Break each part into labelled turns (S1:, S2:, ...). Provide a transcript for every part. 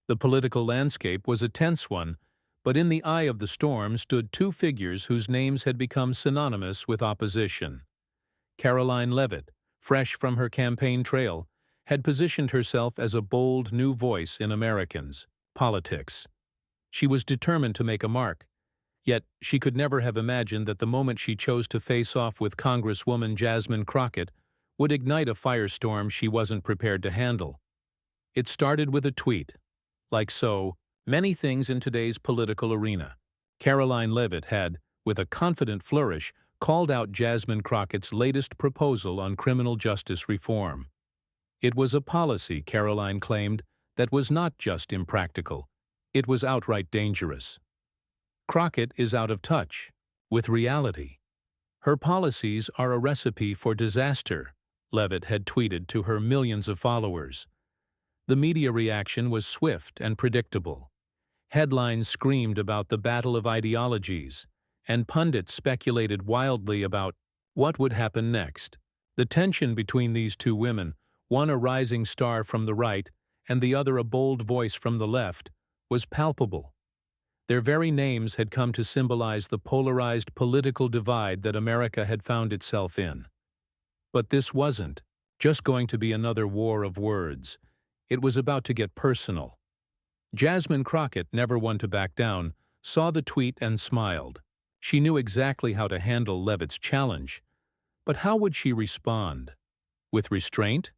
S1: The political landscape was a tense one, but in the eye of the storm stood two figures whose names had become synonymous with opposition. Karoline Leavitt, fresh from her campaign trail, had positioned herself as a bold new voice in Americans' politics. She was determined to make a mark, yet she could never have imagined that the moment she chose to face off with Congresswoman Jasmine Crockett would ignite a firestorm she wasn't prepared to handle. It started with a tweet. Like so many things in today's political arena, Karoline Leavitt had, with a confident flourish, called out Jasmine Crockett's latest proposal on criminal justice reform. It was a policy, Karoline claimed, that was not just impractical, it was outright dangerous. Crockett is out of touch with reality. Her policies are a recipe for disaster, Leavitt had tweeted to her millions of followers. The media reaction was swift and predictable. Headlines screamed about the battle of ideologies, and pundits speculated wildly about what would happen next. The tension between these two women, one a rising star from the right and the other a bold voice from the left, was palpable. Their very names had come to symbolize the polarized political divide that America had found itself in. But this wasn't just going to be another war of words. It was about to get personal. Jasmine Crockett, never one to back down, saw the tweet and smiled. She knew exactly how to handle Leavitt's challenge. But how would she respond? With restraint?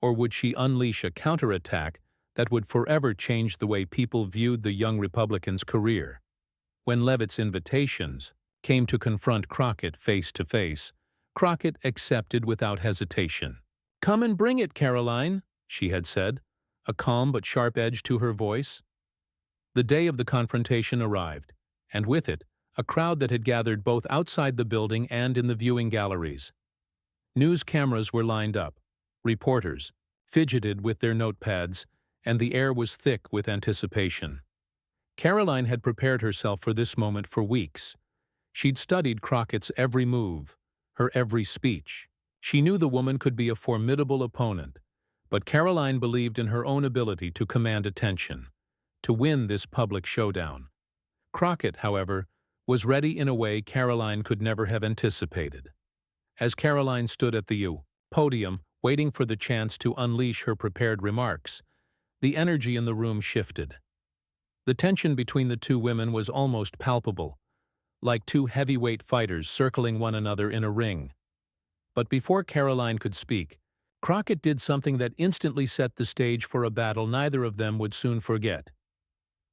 S1: Or would she unleash a counterattack that would forever change the way people viewed the young Republican's career? When Leavitt's invitations came to confront Crockett face to face, Crockett accepted without hesitation. "Come and bring it, Karoline," she had said, a calm but sharp edge to her voice. The day of the confrontation arrived, and with it, a crowd that had gathered both outside the building and in the viewing galleries. News cameras were lined up. Reporters fidgeted with their notepads, and the air was thick with anticipation. Karoline had prepared herself for this moment for weeks. She'd studied Crockett's every move, her every speech. She knew the woman could be a formidable opponent, but Karoline believed in her own ability to command attention, to win this public showdown. Crockett, however, was ready in a way Karoline could never have anticipated. As Karoline stood at the podium, waiting for the chance to unleash her prepared remarks, the energy in the room shifted. The tension between the two women was almost palpable, like two heavyweight fighters circling one another in a ring. But before Karoline could speak, Crockett did something that instantly set the stage for a battle neither of them would soon forget.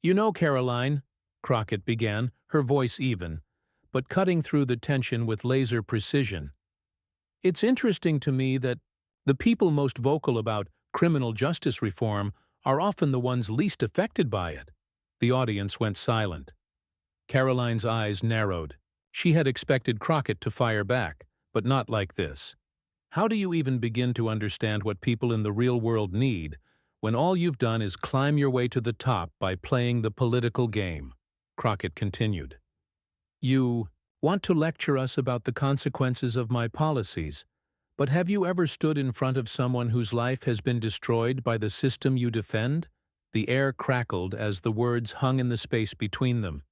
S1: "You know, Karoline," Crockett began, her voice even, but cutting through the tension with laser precision, "it's interesting to me that the people most vocal about criminal justice reform are often the ones least affected by it." The audience went silent. Karoline's eyes narrowed. She had expected Crockett to fire back, but not like this. "How do you even begin to understand what people in the real world need when all you've done is climb your way to the top by playing the political game?" Crockett continued. "You want to lecture us about the consequences of my policies, but have you ever stood in front of someone whose life has been destroyed by the system you defend?" The air crackled as the words hung in the space between them.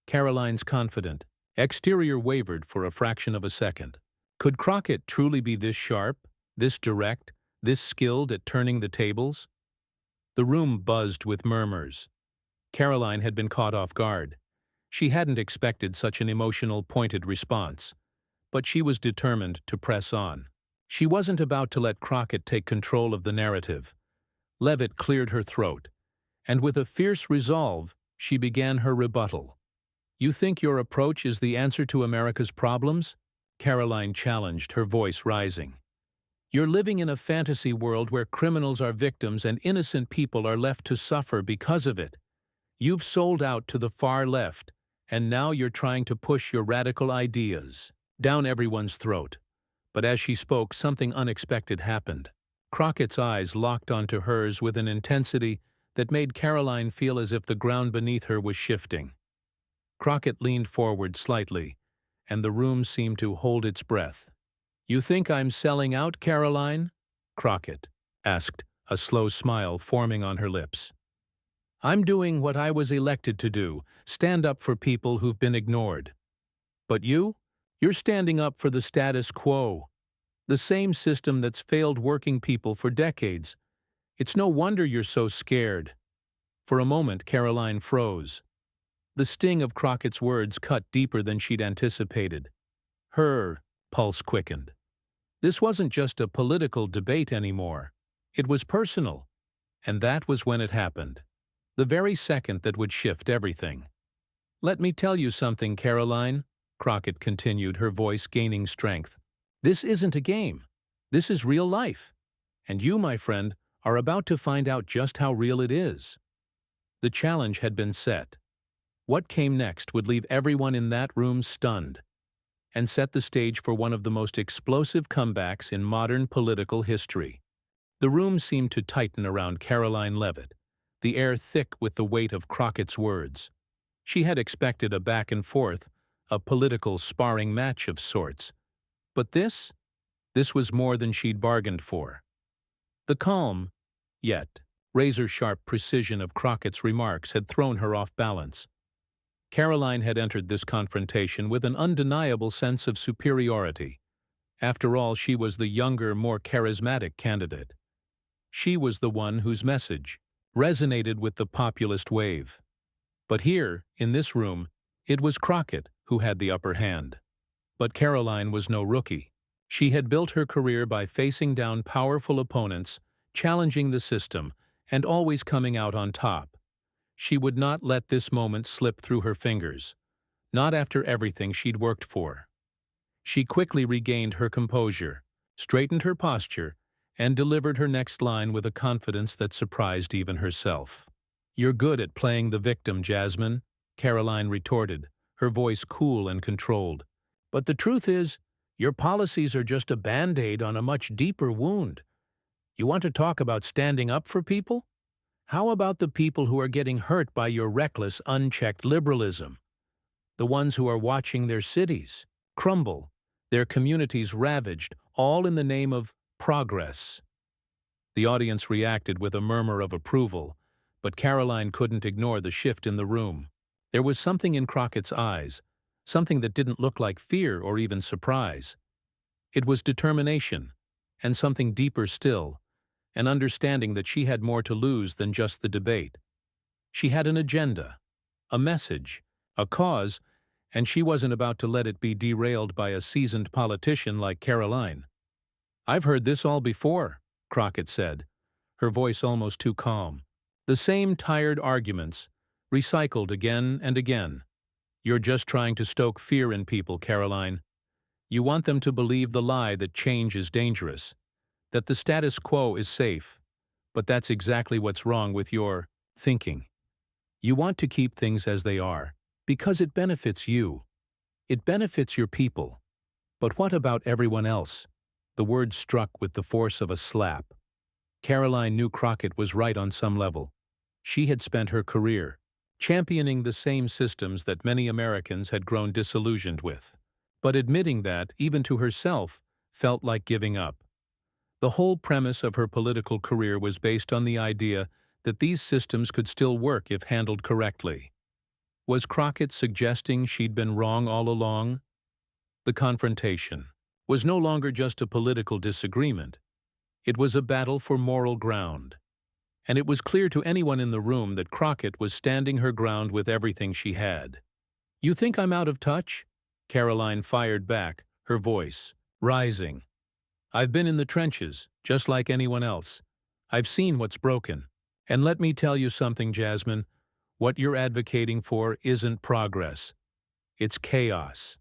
S1: Karoline's confident exterior wavered for a fraction of a second. Could Crockett truly be this sharp, this direct, this skilled at turning the tables? The room buzzed with murmurs. Karoline had been caught off guard. She hadn't expected such an emotional, pointed response, but she was determined to press on. She wasn't about to let Crockett take control of the narrative. Leavitt cleared her throat, and with a fierce resolve, she began her rebuttal. "You think your approach is the answer to America's problems?" Karoline challenged, her voice rising. "You're living in a fantasy world where criminals are victims and innocent people are left to suffer because of it. You've sold out to the far left, and now you're trying to push your radical ideas down everyone's throat." But as she spoke, something unexpected happened. Crockett's eyes locked onto hers with an intensity that made Karoline feel as if the ground beneath her was shifting. Crockett leaned forward slightly, and the room seemed to hold its breath. "You think I'm selling out, Karoline?" Crockett asked, a slow smile forming on her lips. I'm doing what I was elected to do, stand up for people who've been ignored. But you? You're standing up for the status quo, the same system that's failed working people for decades. It's no wonder you're so scared. For a moment, Karoline froze. The sting of Crockett's words cut deeper than she'd anticipated. Her pulse quickened. This wasn't just a political debate anymore. It was personal. And that was when it happened. The very second that would shift everything. "Let me tell you something, Karoline," Crockett continued, her voice gaining strength. "This isn't a game. This is real life. And you, my friend, are about to find out just how real it is." The challenge had been set. What came next would leave everyone in that room stunned and set the stage for one of the most explosive comebacks in modern political history. The room seemed to tighten around Karoline Leavitt, the air thick with the weight of Crockett's words. She had expected a back and forth, a political sparring match of sorts. But this was more than she'd bargained for. The calm, yet razor-sharp precision of Crockett's remarks had thrown her off balance. Karoline had entered this confrontation with an undeniable sense of superiority. After all, she was the younger, more charismatic candidate. She was the one whose message resonated with the populist wave. But here, in this room, it was Crockett who had the upper hand. But Karoline was no rookie. She had built her career by facing down powerful opponents, challenging the system, and always coming out on top. She would not let this moment slip through her fingers, not after everything she'd worked for. She quickly regained her composure, straightened her posture, and delivered her next line with a confidence that surprised even herself. "You're good at playing the victim, Jasmine," Karoline retorted, her voice cool and controlled. "But the truth is, your policies are just a band-aid on a much deeper wound. You want to talk about standing up for people? How about the people who are getting hurt by your reckless, unchecked liberalism? The ones who are watching their cities crumble, their communities ravaged, all in the name of progress." The audience reacted with a murmur of approval, but Karoline couldn't ignore the shift in the room. There was something in Crockett's eyes, something that didn't look like fear or even surprise. It was determination, and something deeper still, an understanding that she had more to lose than just the debate. She had an agenda, a message, a cause, and she wasn't about to let it be derailed by a seasoned politician like Karoline. "I've heard this all before," Crockett said, her voice almost too calm. "The same tired arguments, recycled again and again. You're just trying to stoke fear in people, Karoline. You want them to believe the lie that change is dangerous, that the status quo is safe. But that's exactly what's wrong with your thinking. You want to keep things as they are, because it benefits you. It benefits your people. But what about everyone else?" The word struck with the force of a slap. Karoline knew Crockett was right on some level. She had spent her career championing the same systems that many Americans had grown disillusioned with. But admitting that, even to herself, felt like giving up. The whole premise of her political career was based on the idea that these systems could still work if handled correctly. Was Crockett suggesting she'd been wrong all along? The confrontation was no longer just a political disagreement. It was a battle for moral ground. And it was clear to anyone in the room that Crockett was standing her ground with everything she had. "You think I'm out of touch?" Karoline fired back, her voice rising. "I've been in the trenches, just like anyone else. I've seen what's broken. And let me tell you something, Jasmine. What you're advocating for isn't progress. It's chaos.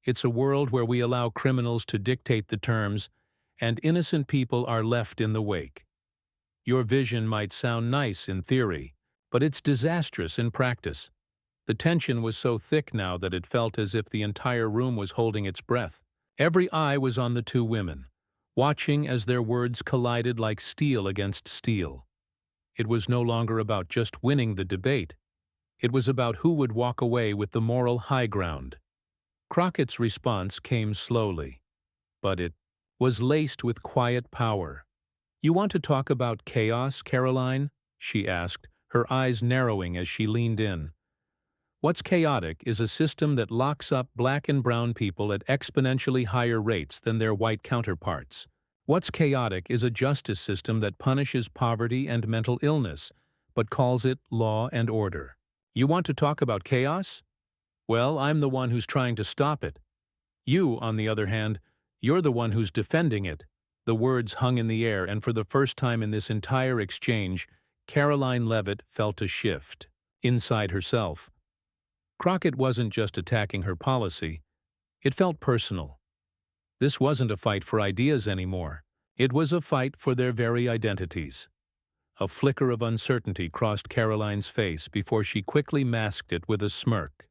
S1: It's a world where we allow criminals to dictate the terms, and innocent people are left in the wake. Your vision might sound nice in theory, but it's disastrous in practice." The tension was so thick now that it felt as if the entire room was holding its breath. Every eye was on the two women, watching as their words collided like steel against steel. It was no longer about just winning the debate. It was about who would walk away with the moral high ground. Crockett's response came slowly, but it was laced with quiet power. "You want to talk about chaos, Karoline?" she asked, her eyes narrowing as she leaned in. What's chaotic is a system that locks up black and brown people at exponentially higher rates than their white counterparts. What's chaotic is a justice system that punishes poverty and mental illness, but calls it law and order. You want to talk about chaos? Well, I'm the one who's trying to stop it. You, on the other hand, you're the one who's defending it. The words hung in the air, and for the first time in this entire exchange, Karoline Leavitt felt a shift inside herself. Crockett wasn't just attacking her policy. It felt personal. This wasn't a fight for ideas anymore. It was a fight for their very identities. A flicker of uncertainty crossed Karoline's face before she quickly masked it with a smirk.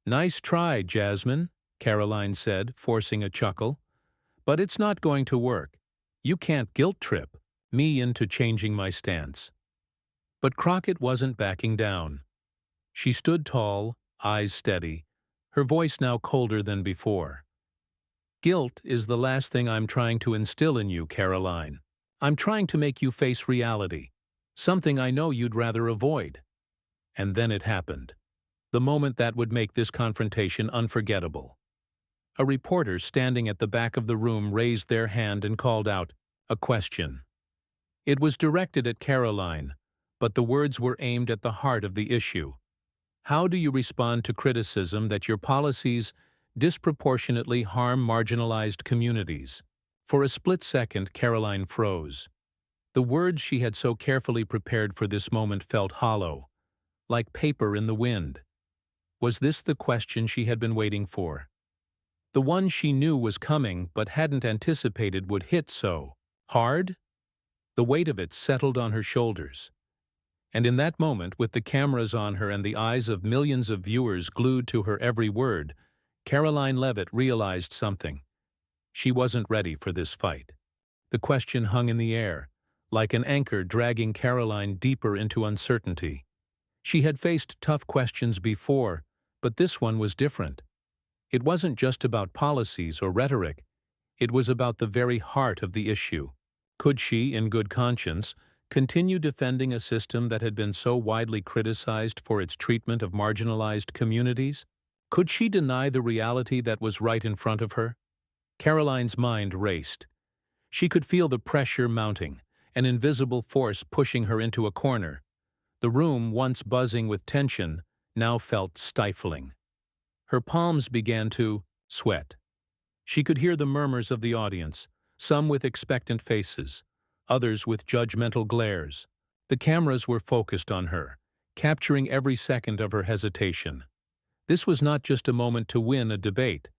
S1: "Nice try, Jasmine," Karoline said, forcing a chuckle. "But it's not going to work. You can't guilt-trip me into changing my stance." But Crockett wasn't backing down. She stood tall, eyes steady, her voice now colder than before. "Guilt is the last thing I'm trying to instill in you, Karoline. I'm trying to make you face reality, something I know you'd rather avoid." And then it happened. The moment that would make this confrontation unforgettable. A reporter standing at the back of the room raised their hand and called out, "A question." It was directed at Karoline, but the words were aimed at the heart of the issue. How do you respond to criticism that your policies disproportionately harm marginalized communities? For a split second, Karoline froze. The words she had so carefully prepared for this moment felt hollow, like paper in the wind. Was this the question she had been waiting for? The one she knew was coming but hadn't anticipated would hit so hard? The weight of it settled on her shoulders. And in that moment, with the cameras on her and the eyes of millions of viewers glued to her every word, Karoline Leavitt realized something. She wasn't ready for this fight. The question hung in the air, like an anchor dragging Karoline deeper into uncertainty. She had faced tough questions before, but this one was different. It wasn't just about policies or rhetoric. It was about the very heart of the issue. Could she, in good conscience, continue defending a system that had been so widely criticized for its treatment of marginalized communities? Could she deny the reality that was right in front of her? Karoline's mind raced. She could feel the pressure mounting, an invisible force pushing her into a corner. The room, once buzzing with tension, now felt stifling. Her palms began to sweat. She could hear the murmurs of the audience, some with expectant faces, others with judgmental glares. The cameras were focused on her, capturing every second of her hesitation. This was not just a moment to win a debate.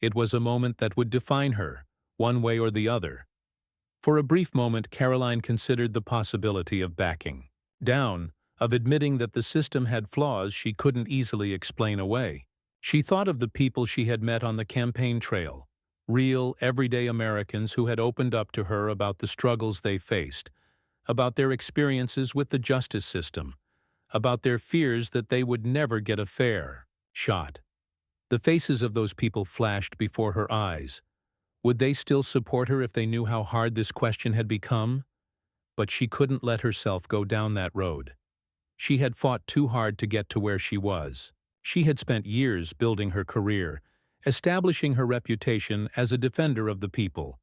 S1: It was a moment that would define her, one way or the other. For a brief moment, Karoline considered the possibility of backing down, of admitting that the system had flaws she couldn't easily explain away. She thought of the people she had met on the campaign trail, real, everyday Americans who had opened up to her about the struggles they faced, about their experiences with the justice system, about their fears that they would never get a fair shot. The faces of those people flashed before her eyes. Would they still support her if they knew how hard this question had become? But she couldn't let herself go down that road. She had fought too hard to get to where she was. She had spent years building her career, establishing her reputation as a defender of the people,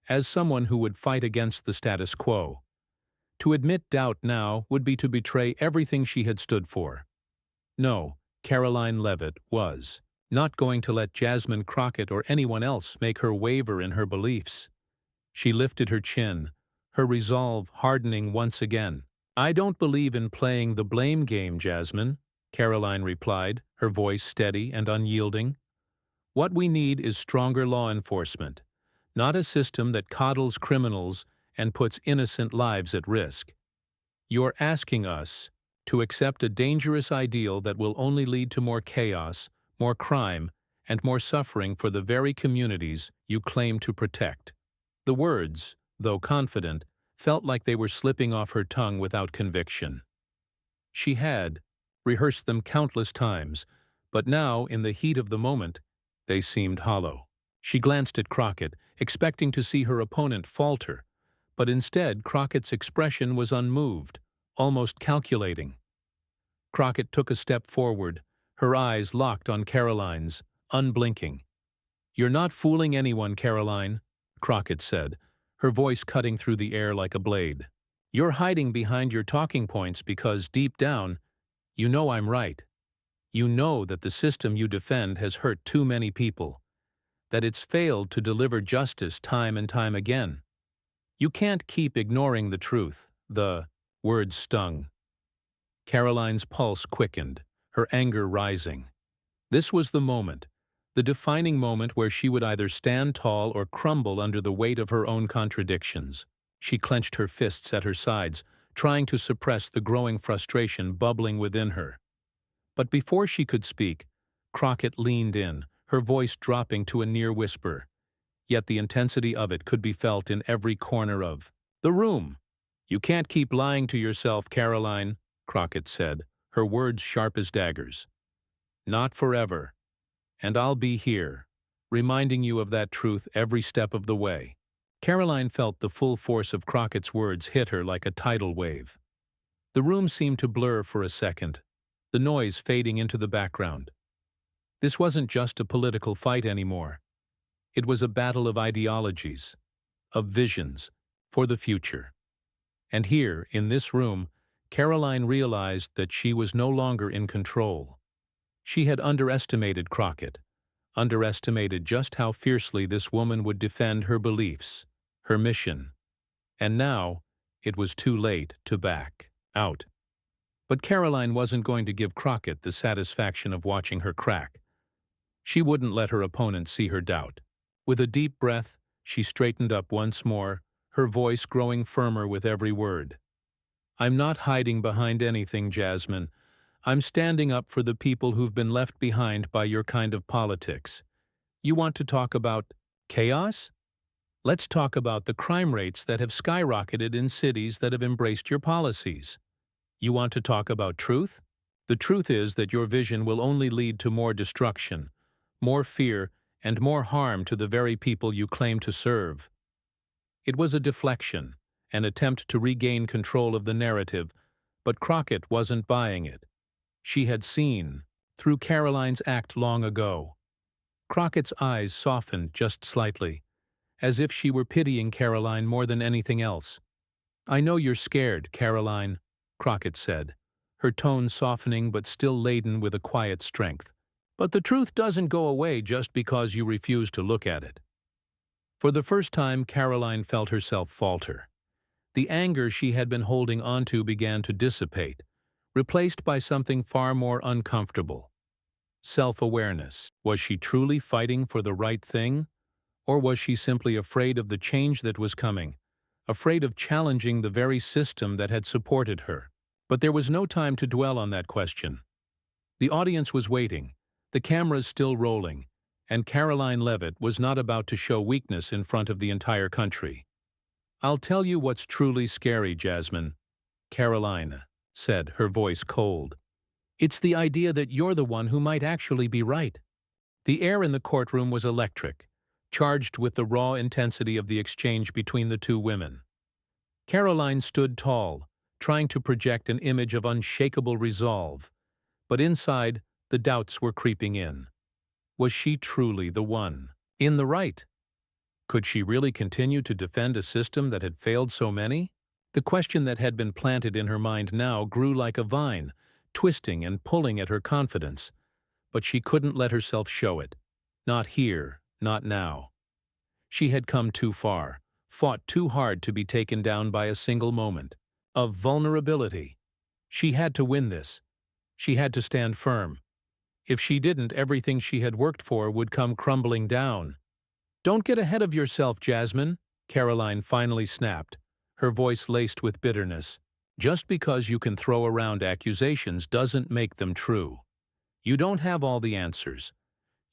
S1: as someone who would fight against the status quo. To admit doubt now would be to betray everything she had stood for. No, Karoline Leavitt was not going to let Jasmine Crockett or anyone else make her waver in her beliefs. She lifted her chin, her resolve hardening once again. "I don't believe in playing the blame game, Jasmine," Karoline replied, her voice steady and unyielding. "What we need is stronger law enforcement, not a system that coddles criminals and puts innocent lives at risk. You're asking us to accept a dangerous ideal that will only lead to more chaos, more crime, and more suffering for the very communities you claim to protect." The words, though confident, felt like they were slipping off her tongue without conviction. She had rehearsed them countless times, but now, in the heat of the moment, they seemed hollow. She glanced at Crockett, expecting to see her opponent falter, but instead Crockett's expression was unmoved, almost calculating. Crockett took a step forward, her eyes locked on Karoline's, unblinking. "You're not fooling anyone, Karoline," Crockett said, her voice cutting through the air like a blade. "You're hiding behind your talking points because, deep down, you know I'm right. You know that the system you defend has hurt too many people, that it's failed to deliver justice time and time again. You can't keep ignoring the truth." The words stung. Karoline's pulse quickened, her anger rising. This was the moment, the defining moment where she would either stand tall or crumble under the weight of her own contradictions. She clenched her fists at her sides, trying to suppress the growing frustration bubbling within her. But before she could speak, Crockett leaned in, her voice dropping to a near whisper. Yet the intensity of it could be felt in every corner of the room. "You can't keep lying to yourself, Karoline," Crockett said, her words sharp as daggers. "Not forever. And I'll be here, reminding you of that truth every step of the way." Karoline felt the full force of Crockett's words hit her like a tidal wave. The room seemed to blur for a second, the noise fading into the background. This wasn't just a political fight anymore. It was a battle of ideologies, of visions, for the future. And here, in this room, Karoline realized that she was no longer in control. She had underestimated Crockett, underestimated just how fiercely this woman would defend her beliefs, her mission. And now, it was too late to back out. But Karoline wasn't going to give Crockett the satisfaction of watching her crack. She wouldn't let her opponent see her doubt. With a deep breath, she straightened up once more, her voice growing firmer with every word. "I'm not hiding behind anything, Jasmine. I'm standing up for the people who've been left behind by your kind of politics. You want to talk about chaos? Let's talk about the crime rates that have skyrocketed in cities that have embraced your policies. You want to talk about truth? The truth is that your vision will only lead to more destruction, more fear, and more harm to the very people you claim to serve." It was a deflection, an attempt to regain control of the narrative, but Crockett wasn't buying it. She had seen through Karoline's act long ago. Crockett's eyes softened just slightly, as if she were pitying Karoline more than anything else. "I know you're scared, Karoline," Crockett said, her tone softening but still laden with a quiet strength. "But the truth doesn't go away just because you refuse to look at it." For the first time, Karoline felt herself falter. The anger she had been holding onto began to dissipate, replaced by something far more uncomfortable. Self-awareness. Was she truly fighting for the right thing? Or was she simply afraid of the change that was coming, afraid of challenging the very system that had supported her? But there was no time to dwell on that question. The audience was waiting, the cameras still rolling, and Karoline Leavitt was not about to show weakness in front of the entire country. "I'll tell you what's truly scary, Jasmine," Karoline said, her voice cold. "It's the idea that you're the one who might actually be right." The air in the courtroom was electric, charged with the raw intensity of the exchange between the two women. Karoline stood tall, trying to project an image of unshakable resolve, but inside, the doubts were creeping in. Was she truly the one in the right? Could she really continue to defend a system that had failed so many? The question that had been planted in her mind now grew like a vine, twisting and pulling at her confidence. But she couldn't let herself show it. Not here, not now. She had come too far, fought too hard to be taken down by a single moment of vulnerability. She had to win this. She had to stand firm. If she didn't, everything she had worked for would come crumbling down. "Don't get ahead of yourself, Jasmine," Karoline finally snapped, her voice laced with bitterness. "Just because you can throw around accusations doesn't make them true. You don't have all the answers.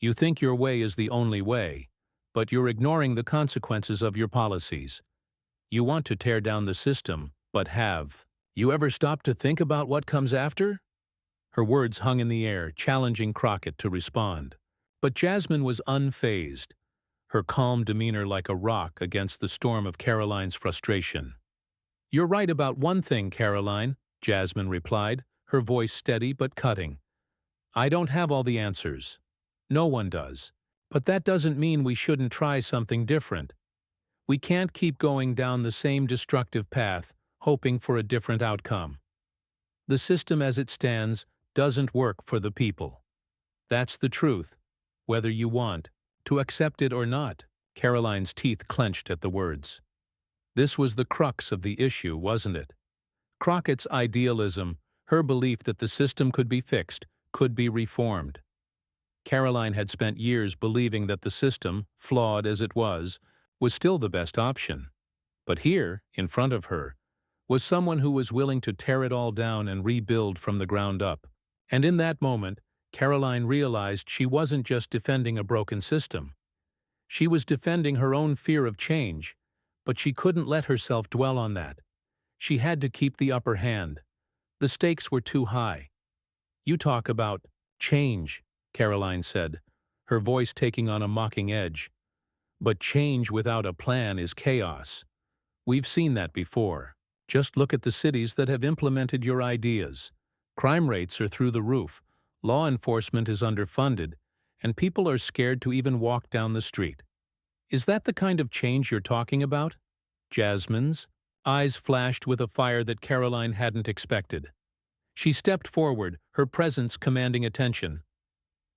S1: You think your way is the only way, but you're ignoring the consequences of your policies. You want to tear down the system, but have you ever stopped to think about what comes after?" Her words hung in the air, challenging Crockett to respond. But Jasmine was unfazed, her calm demeanor like a rock against the storm of Karoline's frustration. "You're right about one thing, Karoline," Jasmine replied, her voice steady but cutting. "I don't have all the answers. No one does. But that doesn't mean we shouldn't try something different. We can't keep going down the same destructive path, hoping for a different outcome. The system as it stands doesn't work for the people. That's the truth, whether you want to accept it or not." Karoline's teeth clenched at the words. This was the crux of the issue, wasn't it? Crockett's idealism, her belief that the system could be fixed, could be reformed. Karoline had spent years believing that the system, flawed as it was still the best option. But here, in front of her, was someone who was willing to tear it all down and rebuild from the ground up. And in that moment, Karoline realized she wasn't just defending a broken system. She was defending her own fear of change, but she couldn't let herself dwell on that. She had to keep the upper hand. The stakes were too high. "You talk about change," Karoline said, her voice taking on a mocking edge. "But change without a plan is chaos. We've seen that before. Just look at the cities that have implemented your ideas. Crime rates are through the roof, law enforcement is underfunded, and people are scared to even walk down the street. Is that the kind of change you're talking about?" Jasmine's eyes flashed with a fire that Karoline hadn't expected. She stepped forward, her presence commanding attention.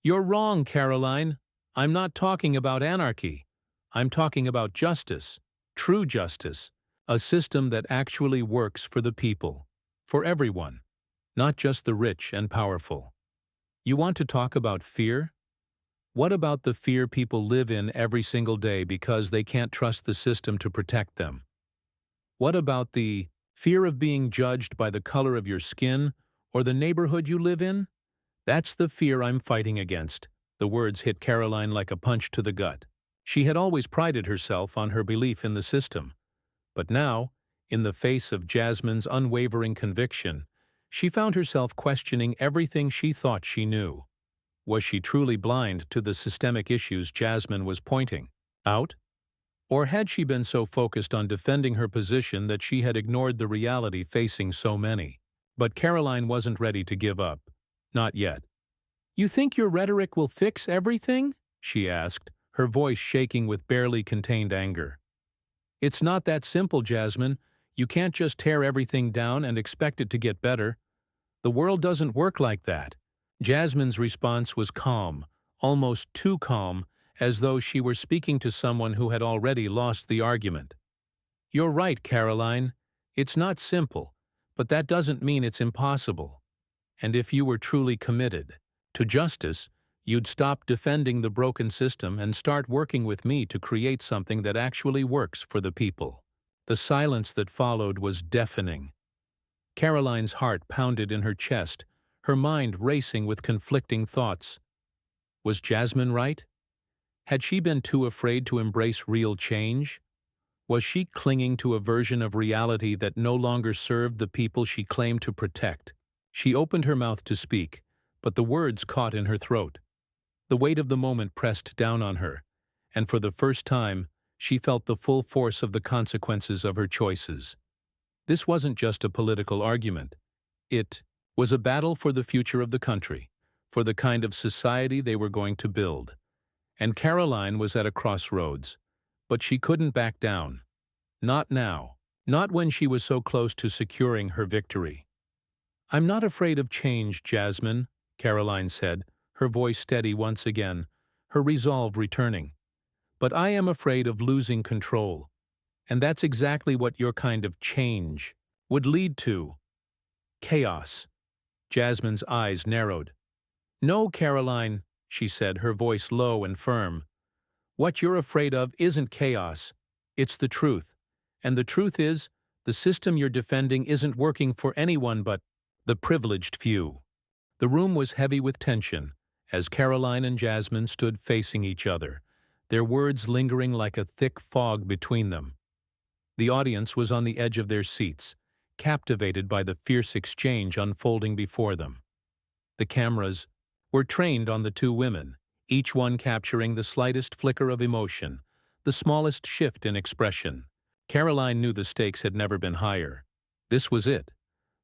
S1: "You're wrong, Karoline. I'm not talking about anarchy. I'm talking about justice, true justice, a system that actually works for the people, for everyone, not just the rich and powerful. You want to talk about fear? What about the fear people live in every single day because they can't trust the system to protect them? What about the fear of being judged by the color of your skin or the neighborhood you live in? That's the fear I'm fighting against." The words hit Karoline like a punch to the gut. She had always prided herself on her belief in the system. But now, in the face of Jasmine's unwavering conviction, she found herself questioning everything she thought she knew. Was she truly blind to the systemic issues Jasmine was pointing out? Or had she been so focused on defending her position that she had ignored the reality facing so many? But Karoline wasn't ready to give up. Not yet. "You think your rhetoric will fix everything?" she asked, her voice shaking with barely contained anger. "It's not that simple, Jasmine. You can't just tear everything down and expect it to get better. The world doesn't work like that." Jasmine's response was calm, almost too calm, as though she were speaking to someone who had already lost the argument. "You're right, Karoline. It's not simple, but that doesn't mean it's impossible. And if you were truly committed to justice, you'd stop defending the broken system and start working with me to create something that actually works for the people." The silence that followed was deafening. Karoline's heart pounded in her chest, her mind racing with conflicting thoughts. Was Jasmine right? Had she been too afraid to embrace real change? Was she clinging to a version of reality that no longer served the people she claimed to protect? She opened her mouth to speak, but the words caught in her throat. The weight of the moment pressed down on her, and for the first time, she felt the full force of the consequences of her choices. This wasn't just a political argument. It was a battle for the future of the country, for the kind of society they were going to build. And Karoline was at a crossroads, but she couldn't back down. Not now. Not when she was so close to securing her victory. "I'm not afraid of change, Jasmine," Karoline said, her voice steady once again, her resolve returning. "But I am afraid of losing control. And that's exactly what your kind of change would lead to. Chaos." Jasmine's eyes narrowed. "No, Karoline," she said, her voice low and firm. "What you're afraid of isn't chaos. It's the truth. And the truth is, the system you're defending isn't working for anyone but the privileged few." The room was heavy with tension, as Karoline and Jasmine stood facing each other, their words lingering like a thick fog between them. The audience was on the edge of their seats, captivated by the fierce exchange unfolding before them. The cameras were trained on the two women, each one capturing the slightest flicker of emotion, the smallest shift in expression. Karoline knew the stakes had never been higher. This was it,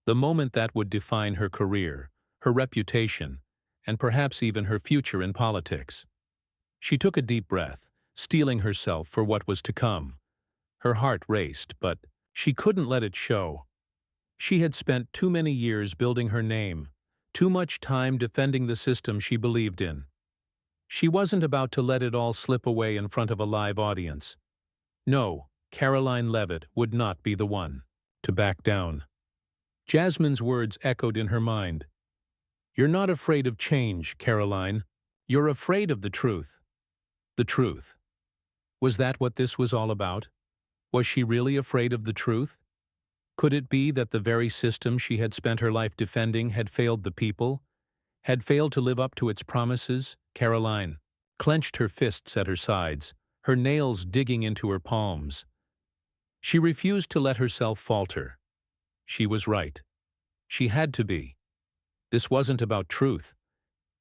S1: the moment that would define her career, her reputation, and perhaps even her future in politics. She took a deep breath, steeling herself for what was to come. Her heart raced, but she couldn't let it show. She had spent too many years building her name, too much time defending the system she believed in. She wasn't about to let it all slip away in front of a live audience. No, Karoline Leavitt would not be the one to back down. Jasmine's words echoed in her mind. "You're not afraid of change, Karoline. You're afraid of the truth." The truth. Was that what this was all about? Was she really afraid of the truth? Could it be that the very system she had spent her life defending had failed the people, had failed to live up to its promises? Karoline clenched her fists at her sides, her nails digging into her palms. She refused to let herself falter. She was right. She had to be. This wasn't about truth.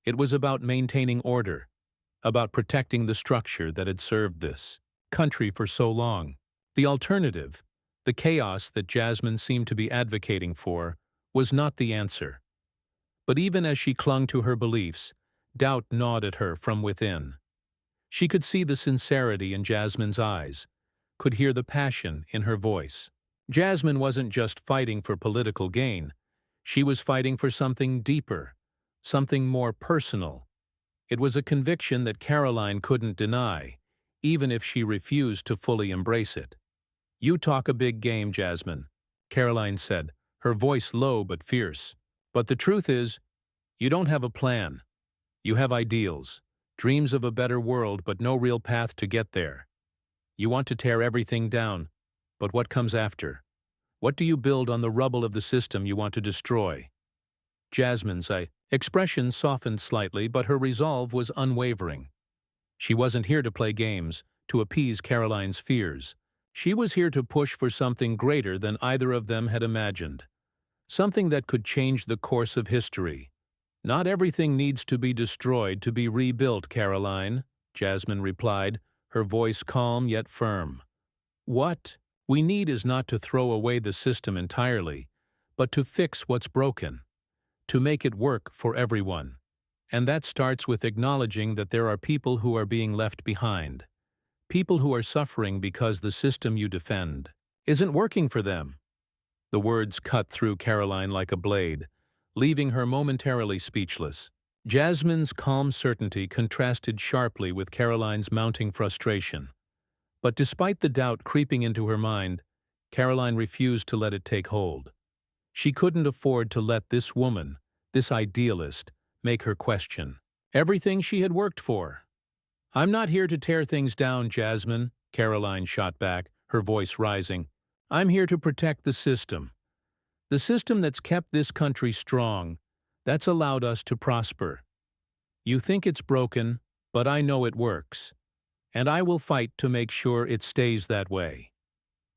S1: It was about maintaining order, about protecting the structure that had served this country for so long. The alternative, the chaos that Jasmine seemed to be advocating for, was not the answer. But even as she clung to her beliefs, doubt gnawed at her from within. She could see the sincerity in Jasmine's eyes, could hear the passion in her voice. Jasmine wasn't just fighting for political gain. She was fighting for something deeper, something more personal. It was a conviction that Karoline couldn't deny, even if she refused to fully embrace it. "You talk a big game, Jasmine," Karoline said, her voice low but fierce. "But the truth is, you don't have a plan. You have ideals, dreams of a better world, but no real path to get there. You want to tear everything down, but what comes after? What do you build on the rubble of the system you want to destroy?" Jasmine's expression softened slightly, but her resolve was unwavering. She wasn't here to play games, to appease Karoline's fears. She was here to push for something greater than either of them had imagined. Something that could change the course of history. "Not everything needs to be destroyed to be rebuilt, Karoline," Jasmine replied, her voice calm yet firm. "What we need is not to throw away the system entirely, but to fix what's broken, to make it work for everyone. And that starts with acknowledging that there are people who are being left behind. People who are suffering because the system you defend isn't working for them." The words cut through Karoline like a blade, leaving her momentarily speechless. Jasmine's calm certainty contrasted sharply with Karoline's mounting frustration. But despite the doubt creeping into her mind, Karoline refused to let it take hold. She couldn't afford to let this woman, this idealist, make her question everything she had worked for. "I'm not here to tear things down, Jasmine," Karoline shot back, her voice rising. "I'm here to protect the system. The system that's kept this country strong, that's allowed us to prosper. You think it's broken, but I know it works. And I will fight to make sure it stays that way."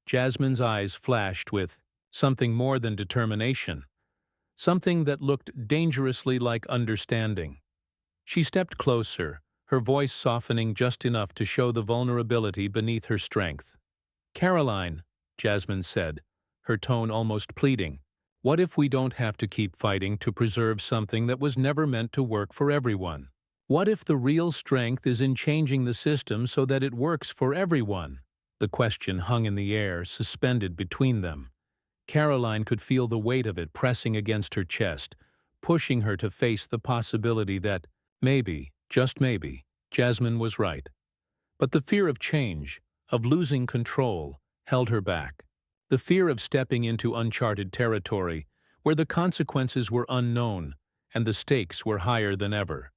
S1: Jasmine's eyes flashed with something more than determination, something that looked dangerously like understanding. She stepped closer, her voice softening just enough to show the vulnerability beneath her strength. "Karoline," Jasmine said, her tone almost pleading, "what if we don't have to keep fighting to preserve something that was never meant to work for everyone? What if the real strength is in changing the system so that it works for everyone?" The question hung in the air, suspended between them. Karoline could feel the weight of it pressing against her chest, pushing her to face the possibility that, maybe, just maybe, Jasmine was right. But the fear of change, of losing control, held her back. The fear of stepping into uncharted territory, where the consequences were unknown and the stakes were higher than ever.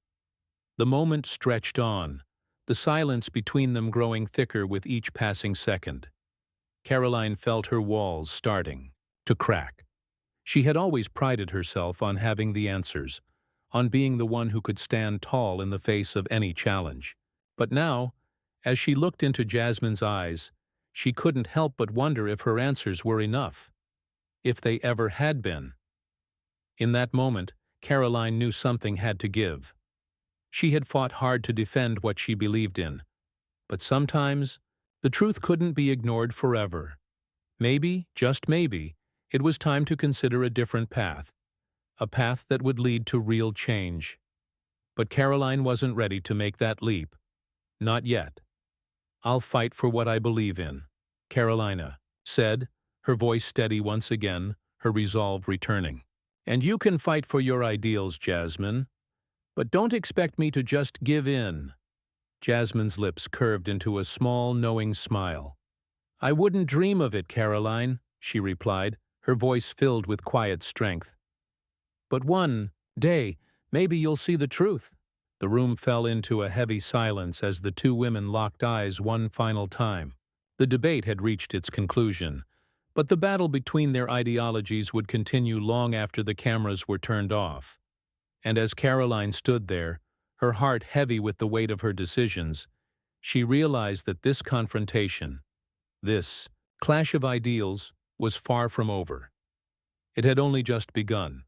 S1: The moment stretched on, the silence between them growing thicker with each passing second. Karoline felt her walls starting to crack. She had always prided herself on having the answers, on being the one who could stand tall in the face of any challenge. But now, as she looked into Jasmine's eyes, she couldn't help but wonder if her answers were enough, if they ever had been. In that moment, Karoline knew something had to give. She had fought hard to defend what she believed in, but sometimes the truth couldn't be ignored forever. Maybe, just maybe, It was time to consider a different path, a path that would lead to real change. But Karoline wasn't ready to make that leap. Not yet. "I'll fight for what I believe in," Carolina said, her voice steady once again, her resolve returning. "And you can fight for your ideals, Jasmine. But don't expect me to just give in." Jasmine's lips curved into a small, knowing smile. "I wouldn't dream of it, Karoline," she replied, her voice filled with quiet strength. "But one day, maybe you'll see the truth." The room fell into a heavy silence as the two women locked eyes one final time. The debate had reached its conclusion, but the battle between their ideologies would continue long after the cameras were turned off. And as Karoline stood there, her heart heavy with the weight of her decisions, she realized that this confrontation, this clash of ideals, was far from over. It had only just begun.